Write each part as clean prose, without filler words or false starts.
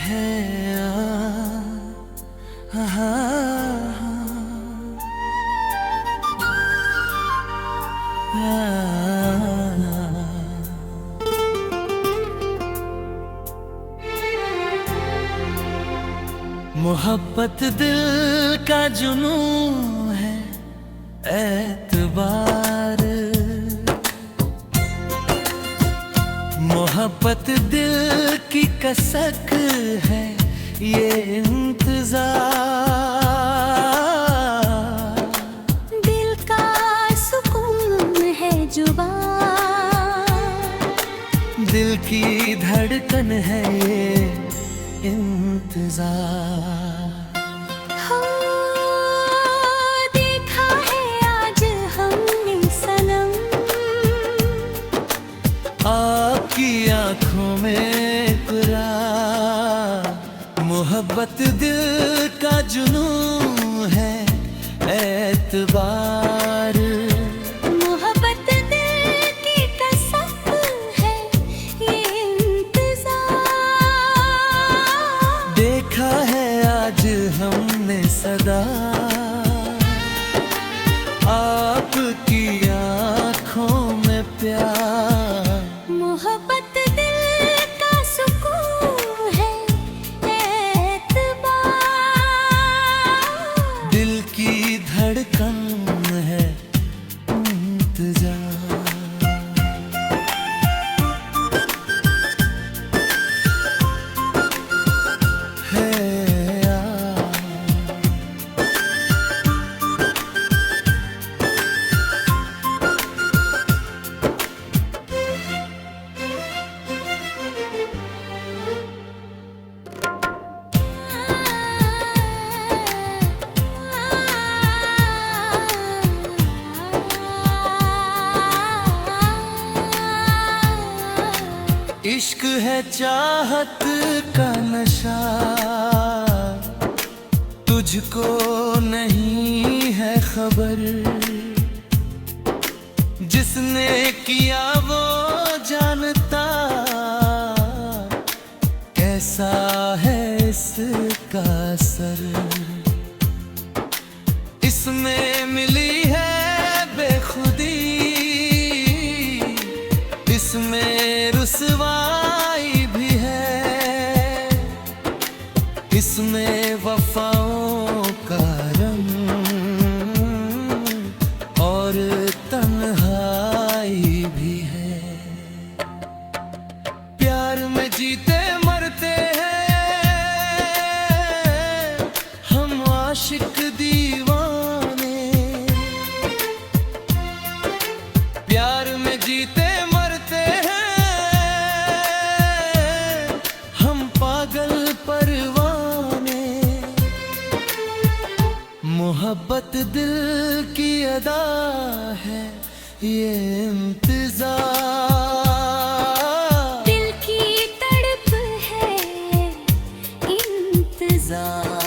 है आ, आ, मोहब्बत दिल का जुनून है, एतबार। मोहब्बत दिल की कसक है, ये इंतजार। दिल का सुकून है जुबां, दिल की धड़कन है ये इंतजार। हो देखा है आज हमने सनम, आपकी आंखों में इकरार। मोहब्बत दिल का जुनून है, एतबार। मोहब्बत दिल की कसक है, ये इंतजार। देखा है आज हमने सदा, आपकी आंखों में प्यार। मोहब्बत दिल का सुकून है, एतबार। दिल की धड़कन है इंतजार। है आ, इश्क है चाहत का नशा, तुझको नहीं है खबर। जिसने किया वो जानता, कैसा है इसका असर। इसमें मिली है बेखुदी, इसमें रुसवाई भी है, इसमें वफाओं का रंग और तन्हाई भी है। प्यार में जीते मरते हैं हम आशिक दीवाने। प्यार में जीते मरते हैं हम पागल परवाने। मोहब्बत दिल की अदा है, ये इंतजार। दिल की तड़प है इंतजार।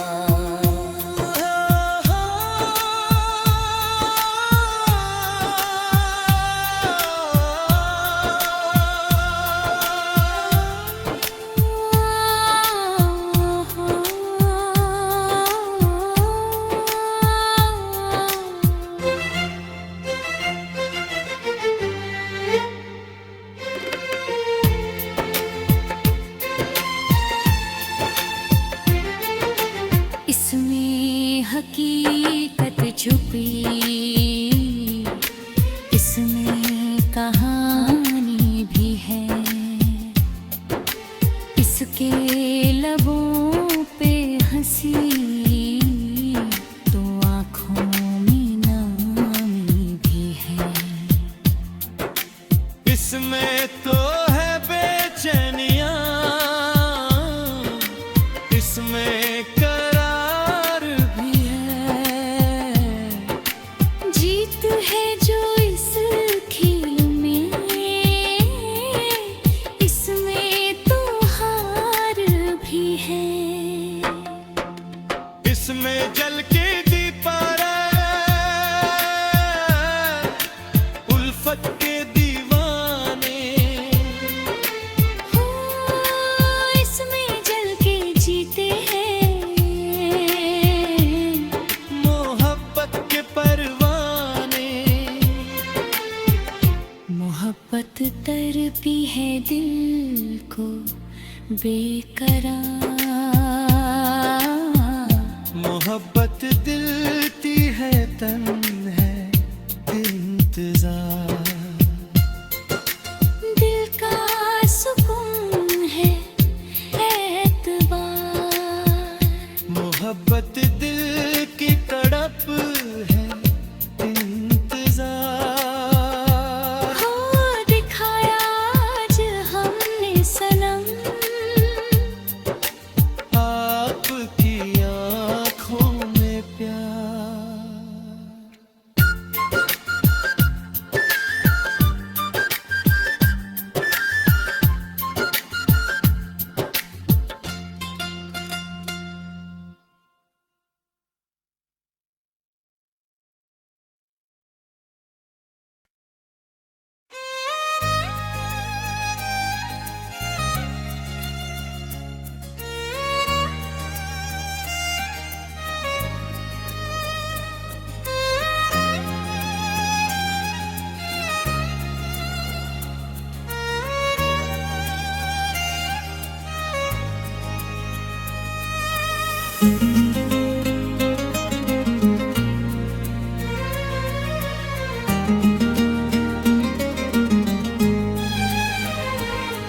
तड़पी है दिल को बेकरार। मोहब्बत दिलती है तन है इंतजार। दिल का सुकून है एतबार। मोहब्बत दिल की तड़प है इंतजार। हो दिखाया आज हमने सनम, आपकी आँखों में प्यार।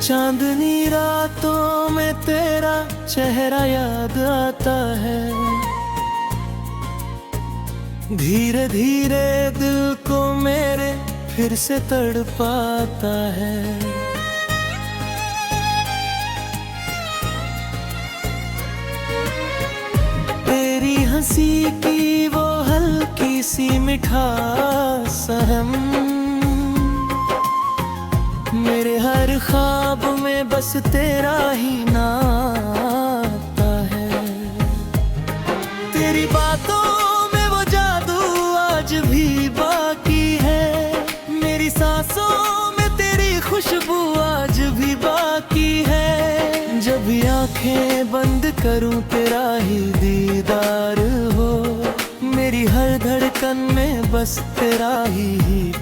चांदनी रातों में तेरा चेहरा याद आता है। धीरे धीरे दिल को मेरे फिर से तड़पाता है। तेरी हंसी की वो हल्की सी मिठास सहम मेरे हर ख्वाब में बस तेरा ही नाता है। तेरी बातों में वो जादू आज भी बाकी है। मेरी सांसों में तेरी खुशबू आज भी बाकी है। जब भी आंखें बंद करूं तेरा ही दीदार हो। मेरी हर धड़कन में बस तेरा ही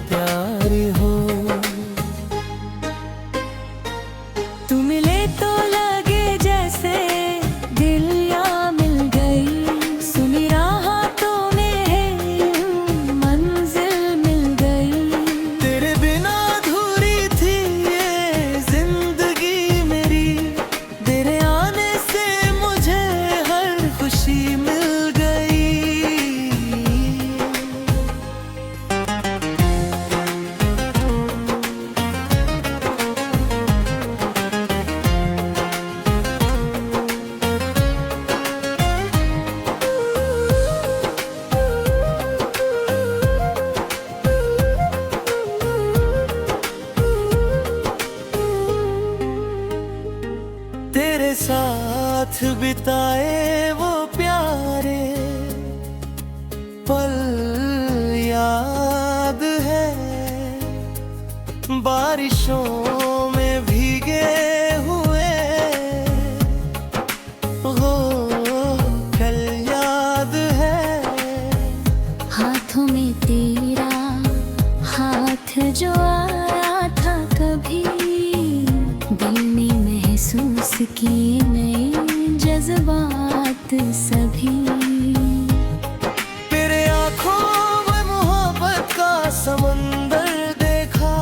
प्यार हो। तू मिले तो लगे जैसे दिल या मिल गई। सुनी राहों में है मंजिल मिल गई। तेरे बिना अधूरी थी ये जिंदगी मेरी। तेरे आने से मुझे हर खुशी मिल गई। तेरे साथ बिताए वो प्यारे पल याद है। बारिशों में भीगे हुए हो कल याद है। हाथों में तेरा हाथ जो आया था कभी। दिल ने महसूस किए नए जज्बात सभी। तेरे आँखों में मोहब्बत का समंदर देखा।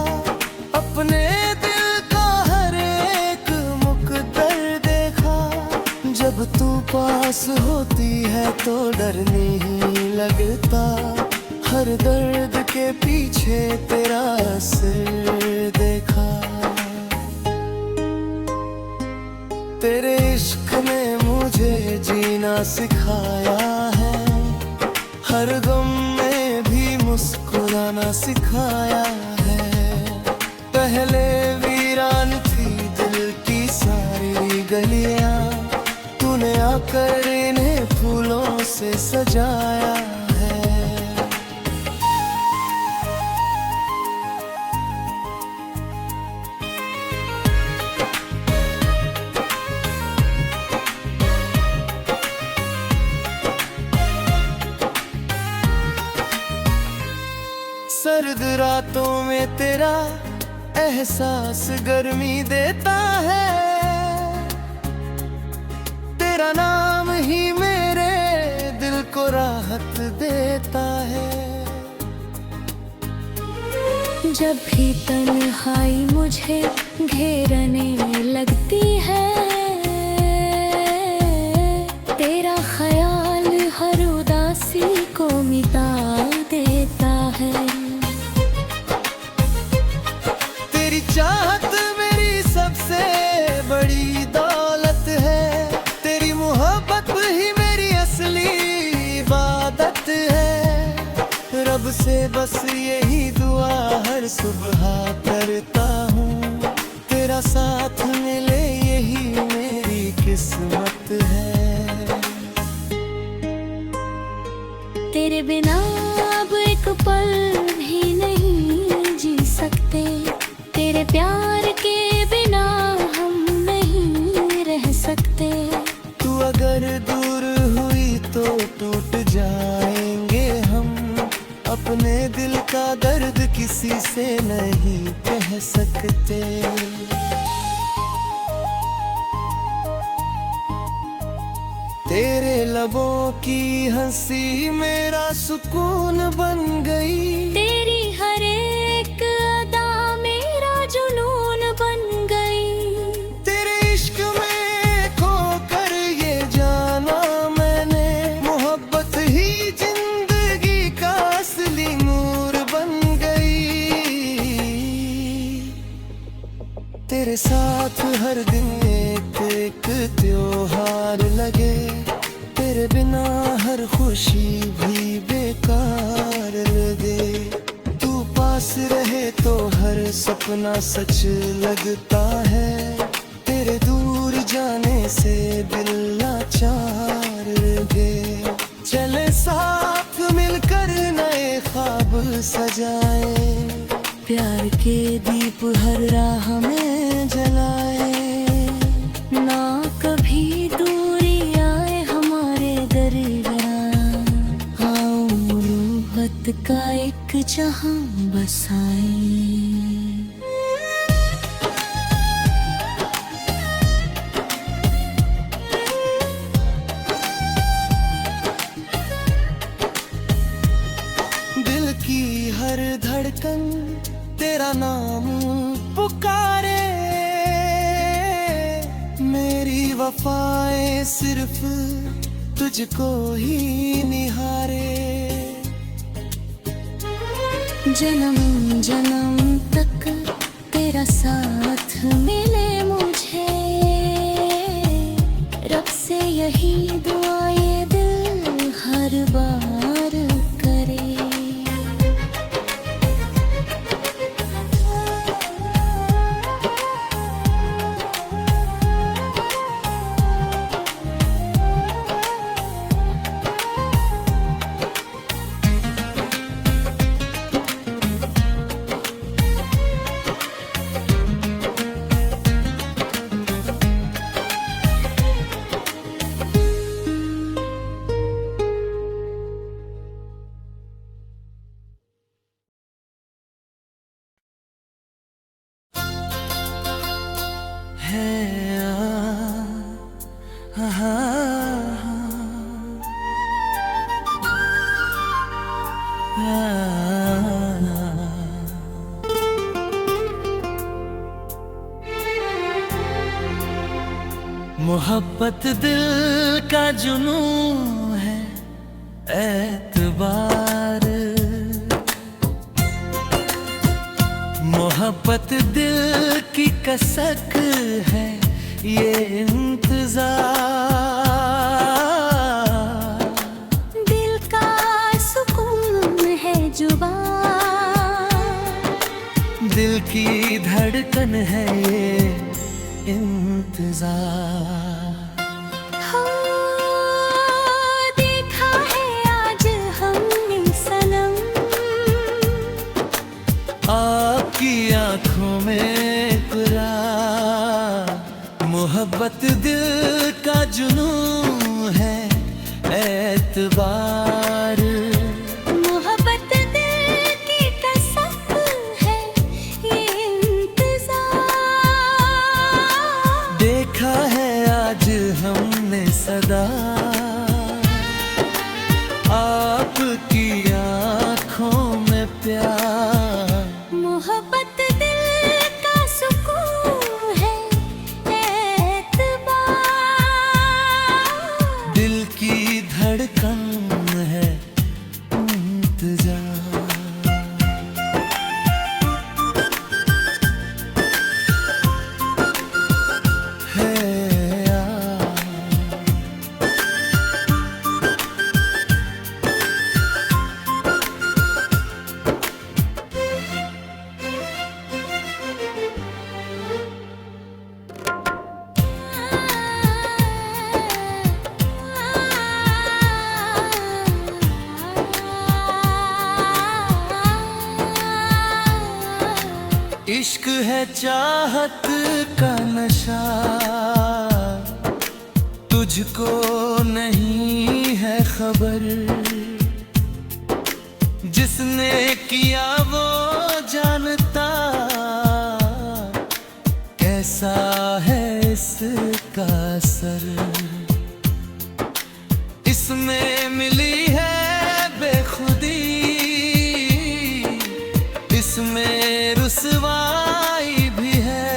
अपने दिल का हर एक मुकद्दर देखा। जब तू पास होती है तो डर नहीं लगता। हर दर्द के पीछे तेरा असर देखा। तेरे इश्क ने मुझे जीना सिखाया है। हर गम में भी मुस्कुराना सिखाया है। पहले वीरान थी दिल की सारी गलियां। तूने आकर इन्हें फूलों से सजाया है। सर्द रातों में तेरा एहसास गर्मी देता है, तेरा नाम ही मेरे दिल को राहत देता है। जब भी तन्हाई मुझे घेरने लगती है, तेरा ख्याल हर उदासी को मिटा देता है। तेरी चाहत मेरी सबसे बड़ी दौलत है, तेरी मोहब्बत ही मेरी असली इबादत है। रब से बस यही दुआ हर सुबह करता हूँ, तेरा साथ मिले यही मेरी किस्मत है। तेरे बिना अब एक पल भी नहीं जी सकते, तेरे प्यार के बिना हम नहीं रह सकते। तू अगर दूर हुई तो टूट जाएंगे हम, अपने दिल का दर्द किसी से नहीं कह सकते। तेरे लबों की हंसी मेरा सुकून बन गई, तेरी हर एक अदा मेरा जुनून बन गई। तेरे इश्क में खोकर ये जाना मैंने, मोहब्बत ही जिंदगी का असली नूर बन गई। तेरे साथ हर दिन एक एक त्योहार लगे, तेरे बिना हर खुशी भी बेकार लगे। तू पास रहे तो हर सपना सच लगता है, तेरे दूर जाने से दिल लाचार लगे। चले साथ मिलकर नए ख्वाब सजाए, प्यार के दीप हर राह में जलाए। ना कभी दूरी आए हमारे दरमियान, आओ उलूहत का एक जहां बसाए। दिल की हर धड़कन तेरा नाम पुकारे, मेरी वफाएं सिर्फ तुझको ही निहारे। जन्म जन्म तक तेरा साथ मिले मुझे, रब से यही दुआ ये दिल हर बार करे। मोहब्बत दिल का जुनून है, एतबार। मोहब्बत दिल की कसक है, ये इंतजार। दिल का सुकून है जुबान, दिल की धड़कन है ये इंतजार। देखा है आज हमने सनम, आपकी आंखों में इकरार। मोहब्बत दिल का जुनून है, एतबार। मोहब्बत दिल की कसक है ये इश्क है चाहत का नशा, तुझको नहीं है खबर। जिसने किया वो जानता, कैसा है इसका असर। इसमें मिली है बेखुदी, इसमें रुसवाई भी है,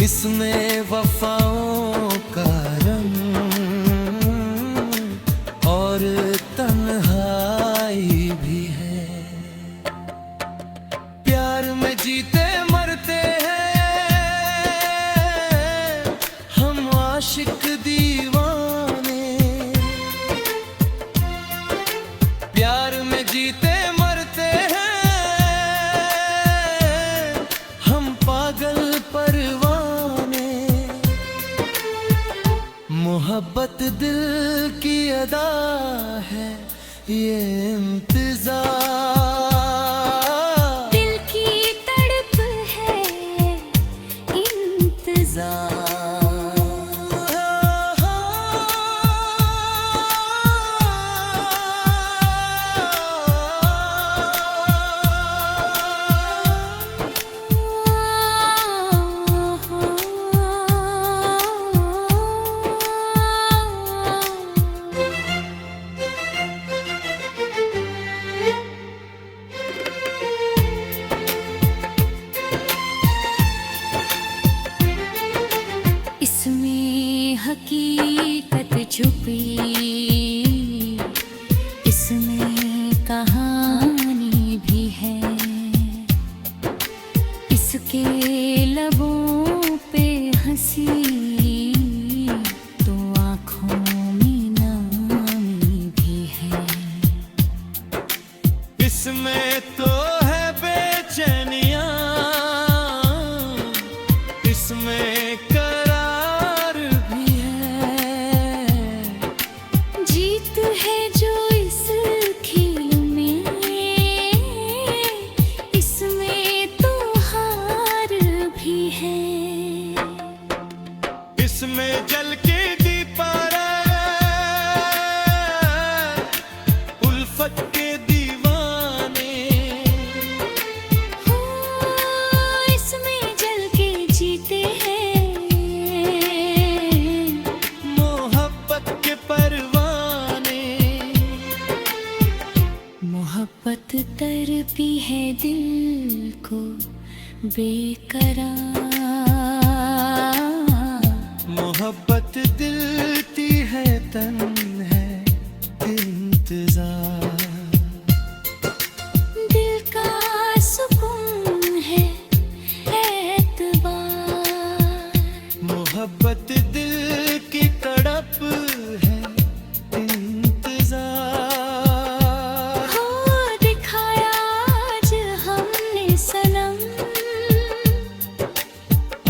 इसमें वफाओं का रंग और तन्हाई भी है। प्यार में जीते मरते हैं हम आशिक दीवाने, प्यार में जीते मरते हैं हम पागल परवाने। मोहब्बत दिल की अदा है ये इंतजार, दिल की तड़प है इंतजार। इसमें हकीकत छुपी, इसमें कहानी भी है, इसके लबों पे हंसी तो आँखों में नामी भी है। इसमें तो है बेचैनियां, इसमें करार भी है। जीत है जो इस खेल में, इसमें तो हार भी है। इसमें जल के दीपारा उल्फत के दीवाने, हो इसमें जल के जीते हैं मोहब्बत के परवाने। मोहब्बत तरपी है दिल को बेकरार, मोहब्बत दिलती है तन है इंतजार। दिल का सुकून है एतबार। मोहब्बत दिल की तड़प है इंतजार। हो दिखाया आज हमने सनम,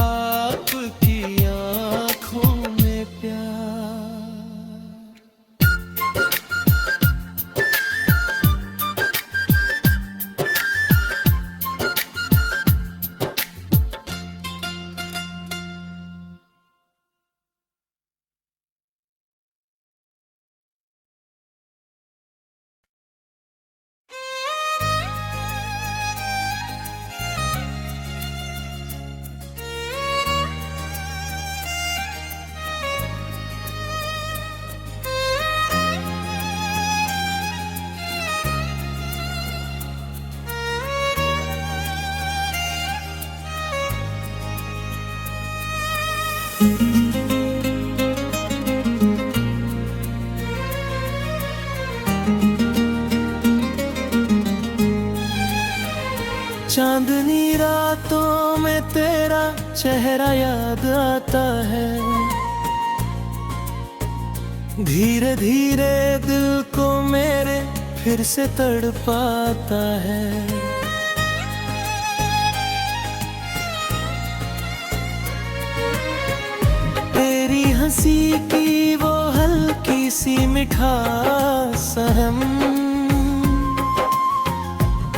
आपकी आँखों में प्यार। चांदनी रातों में तेरा चेहरा याद आता है, धीरे धीरे दिल को मेरे फिर से तड़पाता है। तेरी हंसी की वो हल्की सी मिठास सहम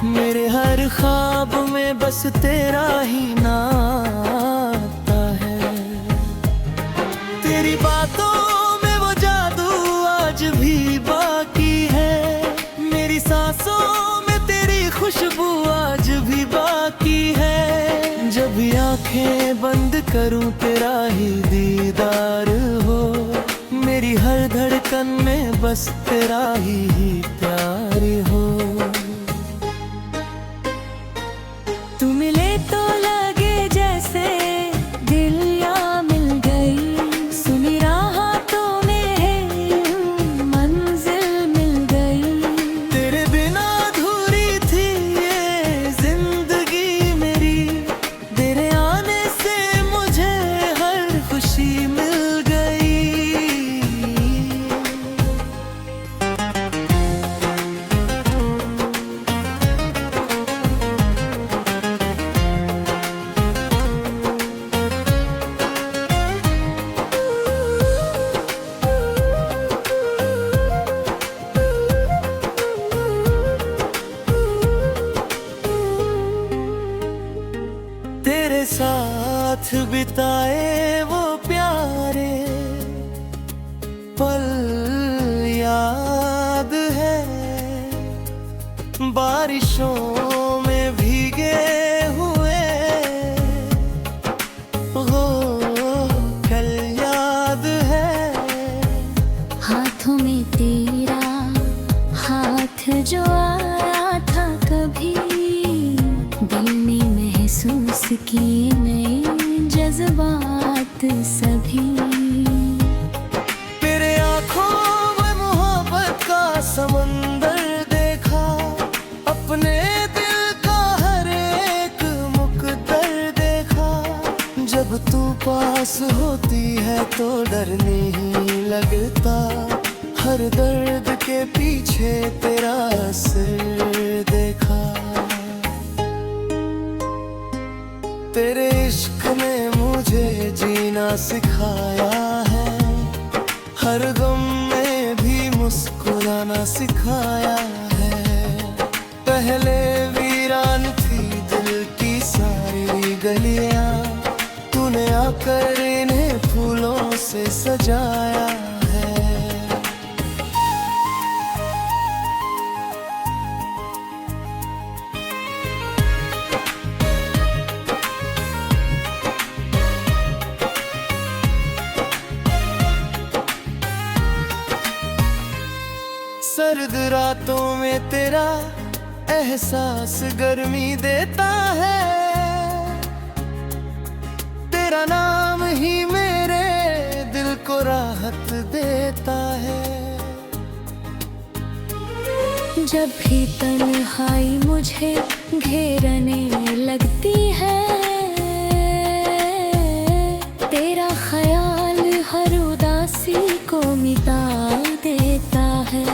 मेरे हर ख्वाब में बस तेरा ही नाता है। तेरी बातों में वो जादू आज भी बाकी है। मेरी सांसों में तेरी खुशबू आज भी बाकी है। जब भी आंखें बंद करूं तेरा ही दीदार हो। मेरी हर धड़कन में बस तेरा ही प्यार हो। तू मिले तो लगे जैसे दिल या मिल गई। सुनी राहों में है मंजिल मिल गई। तेरे बिना अधूरी थी ये जिंदगी मेरी। तेरे आने से मुझे हर खुशी मिल गई। तेरे साथ बिताए वो प्यारे पल याद है। बारिशों में भीगे हुए वो कल याद है। हाथों में तेरा हाथ जो आया था कभी। दिल ने महसूस किए नए जज्बात सभी। तेरे आँखों में मोहब्बत का समंदर देखा। अपने दिल का हर एक मुकद्दर देखा। जब तू पास होती है तो डर नहीं लगता। हर दर्द के पीछे तेरा असर देखा। तेरे इश्क ने मुझे जीना सिखाया है। हर गम में भी मुस्कुराना सिखाया है। पहले वीरान थी दिल की सारी गलियां। तूने आकर इन्हें फूलों से सजाया है। सर्द रातों में तेरा एहसास गर्मी देता है। तेरा नाम ही मेरे दिल को राहत देता है। जब भी तन्हाई मुझे घेरने लगती है। तेरा ख्याल हर उदासी को मिटा देता है।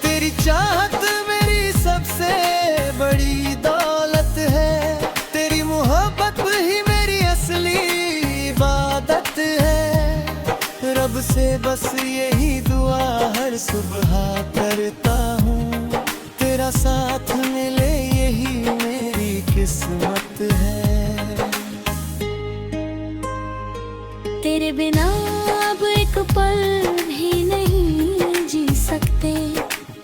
तेरी चाहत मेरी सबसे बड़ी दौलत है। तेरी मोहब्बत ही मेरी असली इबादत है। रब से बस यही दुआ हर सुबह करता हूँ। तेरा साथ मिले यही मेरी किस्मत है। तेरे बिना अब एक पल भी नहीं जी सकते।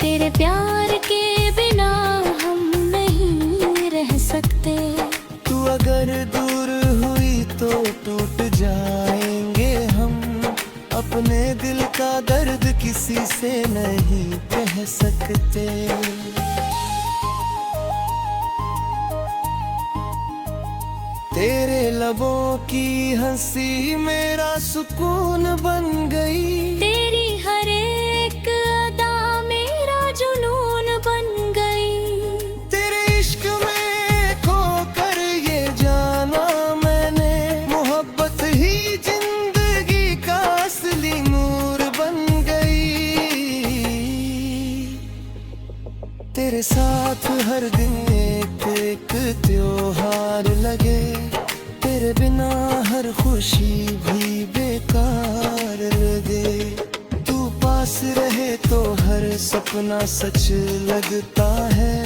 तेरे प्यार के बिना हम नहीं रह सकते। तू अगर दूर हुई तो टूट जाएंगे हम। अपने दिल का दर्द किसी से नहीं कह सकते। तेरे लबों की हंसी मेरा सुकून बन गई। तेरी हर एक अदा मेरा जुनून बन गई। तेरे इश्क में खोकर ये जाना मैंने। मोहब्बत ही जिंदगी का असली नूर बन गई। तेरे साथ हर दिन एक एक त्योहार लगे। तेरे बिना हर खुशी भी बेकार लगे। तू पास रहे तो हर सपना सच लगता है,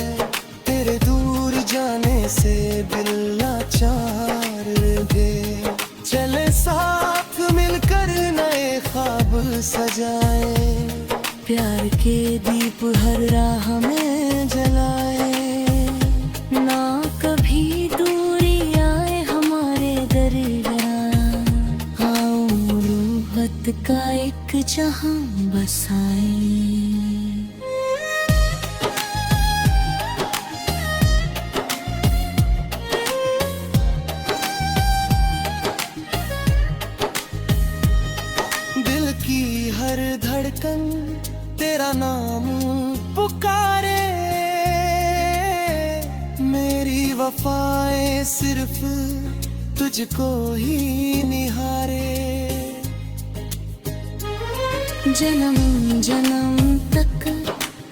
तेरे दूर जाने से दिल लाचार है। चले साथ मिलकर नए ख्वाब सजाए, प्यार के दीप हर राह में जलाए। ना कभी दूरी आए हमारे दरमियां, आओ मोहब्बत का एक जहां बसाए। दिल की हर धड़कन तेरा नाम पुकारे, मेरी वफाएं सिर्फ तुझको ही निहारे। जन्म जन्म तक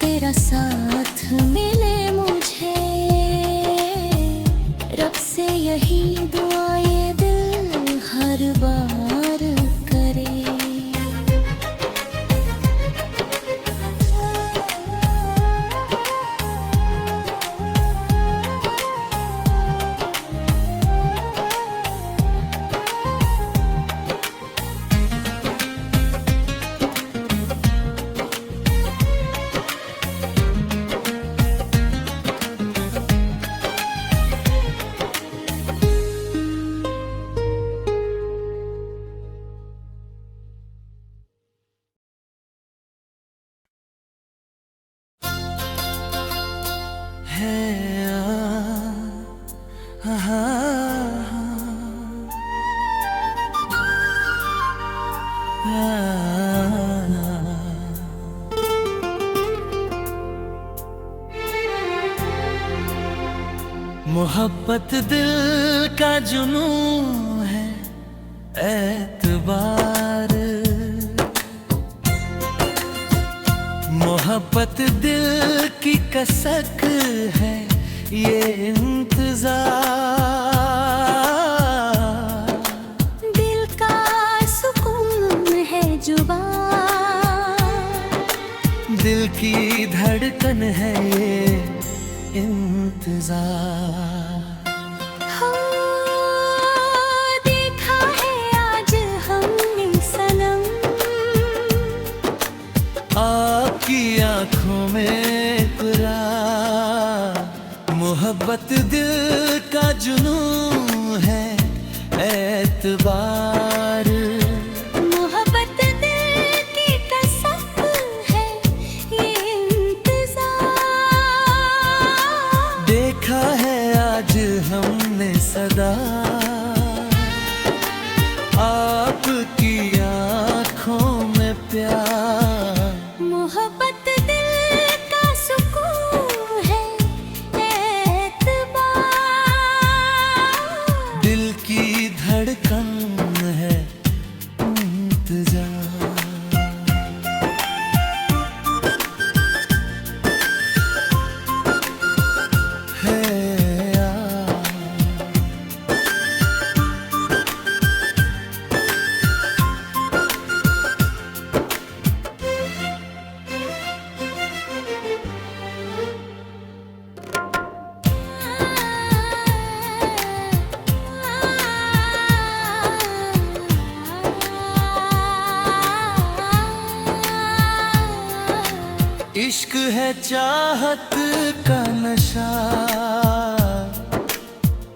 तेरा साथ मिले मुझे, रब से यही दुआएं दिल हर बार करे। मोहब्बत दिल का जुनून है, एतबार। मोहब्बत दिल की कसक है, ये इंतजार। दिल का सुकून है जुबान, दिल की धड़कन है ये इंतजार। हो देखा है आज हमने सनम, आपकी आंखों में इकरार। मोहब्बत दिल का जुनून है, एतबार। मोहब्बत दिल की कसक है ये इंतजार। देखा है आज हमने सदा, आपकी आंखों में प्यार। मोहब्बत दिल का सुकून है, एतबार। दिल की धड़कन है इंतजार। इश्क है चाहत का नशा,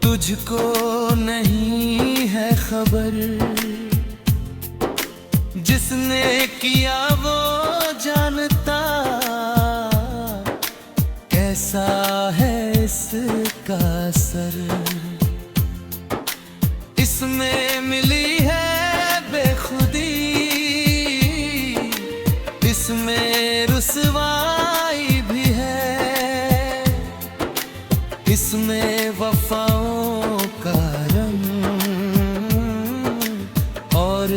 तुझको नहीं है खबर। जिसने किया वो जानता, कैसा है इसका असर। इसमें मिली है बेखुदी, इसमें रुसवाई भी है। इसमें वफाओं का रंग और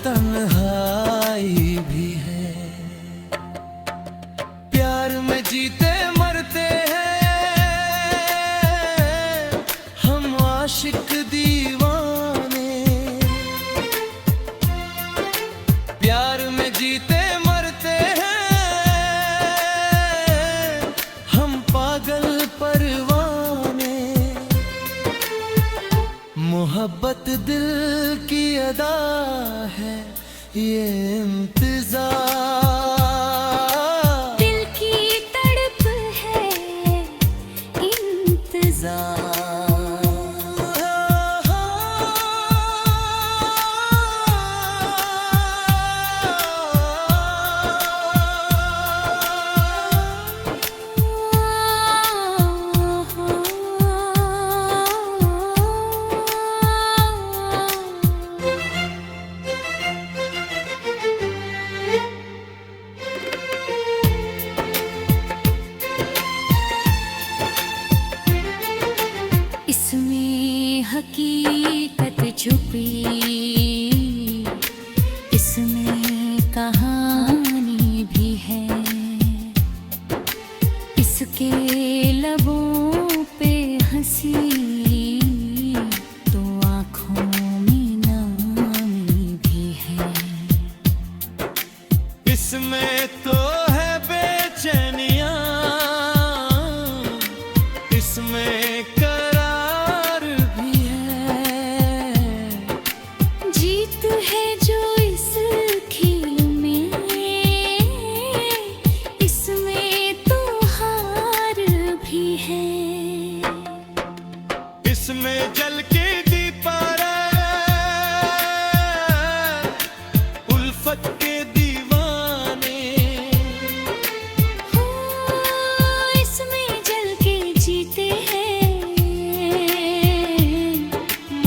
तन्हाई भी है। प्यार में जीते मरते हैं हम आशिक दीवाने। प्यार में जीते मरते हैं मोहब्बत दिल की अदा है, ये इंतजार दिल की तड़प है, इंतजार। इसमें हकीकत छुपी, इसमें कहानी भी है, इसके लबों पे हंसी तो आँखों में नामी भी है। इसमें तो है बेचैनियाँ, इसमें करार भी है। जीत है जो इस खेल में, इसमें तो हार भी है। इसमें जल के दीपारा उल्फत के दीवाने, हो इसमें जल के जीते हैं,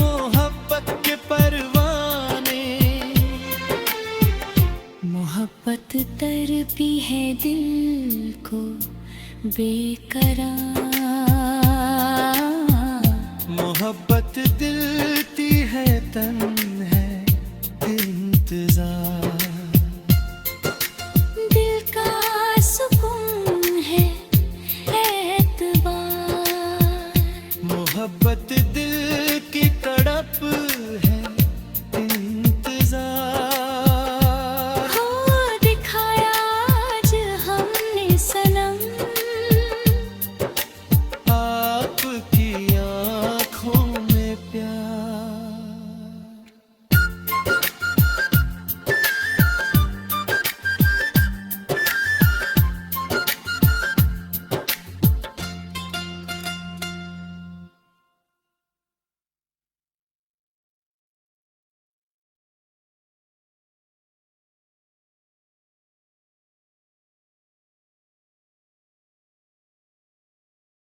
मोहब्बत के परवाने। मोहब्बत तरपी है दिल को बेकरार, मोहब्बत दिलती है तन है इंतजार। दिल का सुकून है एतबार। मोहब्बत दिल की तड़प है,